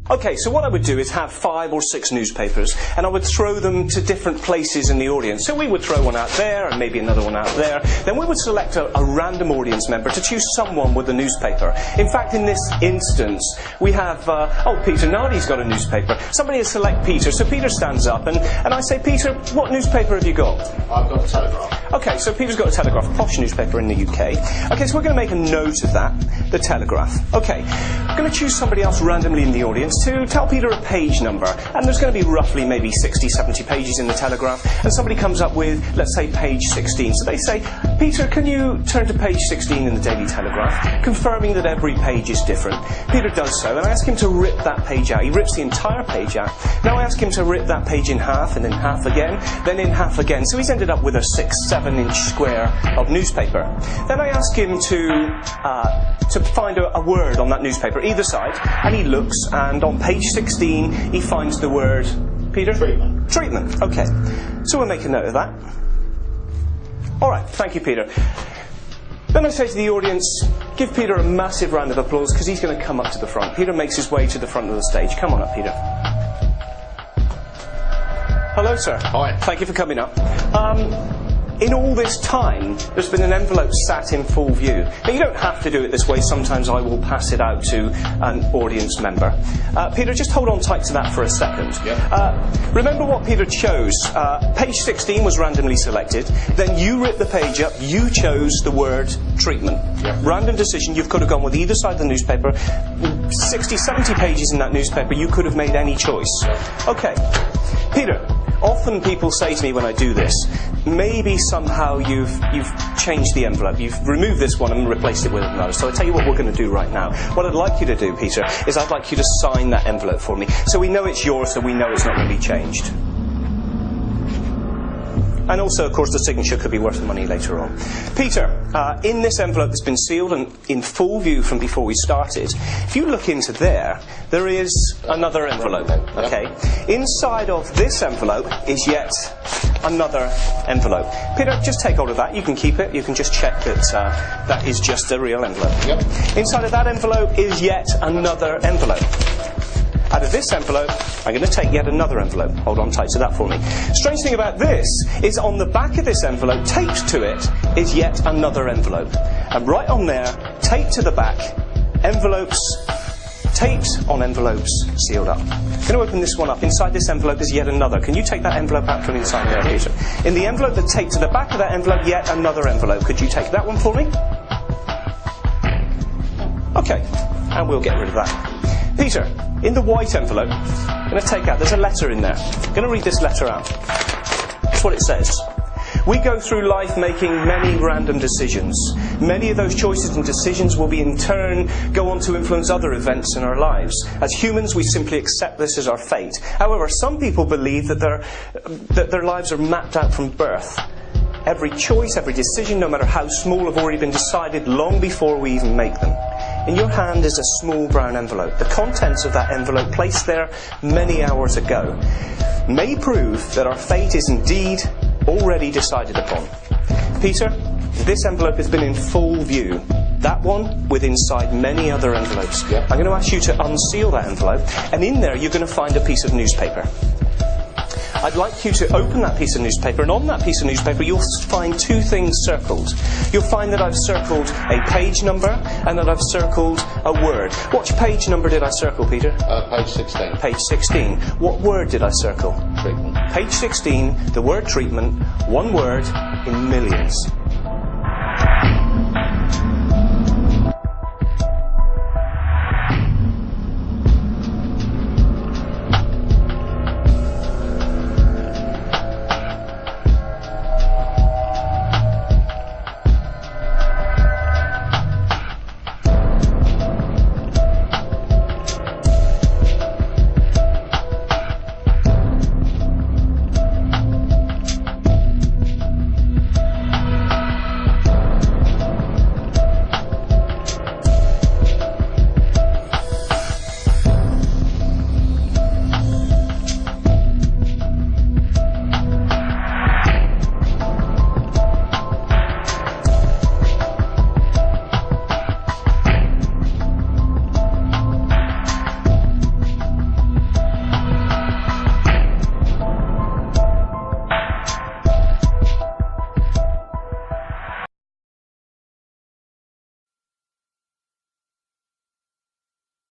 Okay, so what I would do is have 5 or 6 newspapers, and I would throw them to different places in the audience. So we would throw one out there, and maybe another one out there. Then we would select a random audience member to choose someone with a newspaper. In fact, in this instance, we have, Peter Nardi's got a newspaper. Somebody will select Peter, so Peter stands up, and I say, Peter, what newspaper have you got? I've got a Telegraph. Okay, so Peter's got a Telegraph, a posh newspaper in the UK. Okay, so we're going to make a note of that, the Telegraph. Okay, I'm going to choose somebody else randomly in the audience to tell Peter a page number, and there's going to be roughly maybe 60, 70 pages in the Telegraph, and somebody comes up with, let's say, page 16. So they say, Peter, can you turn to page 16 in the Daily Telegraph, confirming that every page is different. Peter does so, and I ask him to rip that page out. He rips the entire page out. Now I ask him to rip that page in half, and in half again, then in half again. So he's ended up with a 6-7-inch square of newspaper. Then I ask him to find a word on that newspaper, either side, and he looks, and on page 16 he finds the word, Peter? Treatment. Treatment, okay. So we'll make a note of that. Alright, thank you, Peter. Then I say to the audience, give Peter a massive round of applause, because he's going to come up to the front. Peter makes his way to the front of the stage. Come on up, Peter. Hello, sir. Hi. Thank you for coming up. In all this time, there's been an envelope sat in full view. Now, you don't have to do it this way. Sometimes I will pass it out to an audience member. Peter, just hold on tight to that for a second. Yep. Remember what Peter chose. Page 16 was randomly selected. Then you ripped the page up. You chose the word treatment. Yep. Random decision. You could have gone with either side of the newspaper. 60, 70 pages in that newspaper. You could have made any choice. Yep. Okay. Peter, often people say to me when I do this, maybe somehow you've changed the envelope. You've removed this one and replaced it with another. So I'll tell you what we're going to do right now. What I'd like you to do, Peter, is I'd like you to sign that envelope for me. So we know it's yours, so we know it's not going to be changed. And also, of course, the signature could be worth money later on. Peter, in this envelope that's been sealed and in full view from before we started, if you look into there, there is another envelope. Okay. Inside of this envelope is yet another envelope. Peter, just take hold of that. You can keep it. You can just check that that is just the real envelope. Yep. Inside of that envelope is yet another envelope. Out of this envelope, I'm going to take yet another envelope. Hold on tight to that for me. Strange thing about this is on the back of this envelope, taped to it, is yet another envelope. And right on there, taped to the back, envelopes, taped on envelopes, sealed up. I'm going to open this one up. Inside this envelope is yet another. Can you take that envelope out from inside there, Peter? In the envelope that's taped to the back of that envelope, yet another envelope. Could you take that one for me? Okay, and we'll get rid of that. Peter, in the white envelope, I'm going to take out, there's a letter in there. I'm going to read this letter out. That's what it says. We go through life making many random decisions. Many of those choices and decisions will be in turn go on to influence other events in our lives. As humans, we simply accept this as our fate. However, some people believe that their lives are mapped out from birth. Every choice, every decision, no matter how small, have already been decided long before we even make them. In your hand is a small brown envelope. The contents of that envelope, placed there many hours ago, may prove that our fate is indeed already decided upon. Peter, this envelope has been in full view. That one with inside many other envelopes. Yep. I'm going to ask you to unseal that envelope, and in there you're going to find a piece of newspaper. I'd like you to open that piece of newspaper, and on that piece of newspaper you'll find 2 things circled. You'll find that I've circled a page number and that I've circled a word. What page number did I circle, Peter? Page 16. Page 16. What word did I circle? Treatment. Page 16, the word treatment, one word in millions.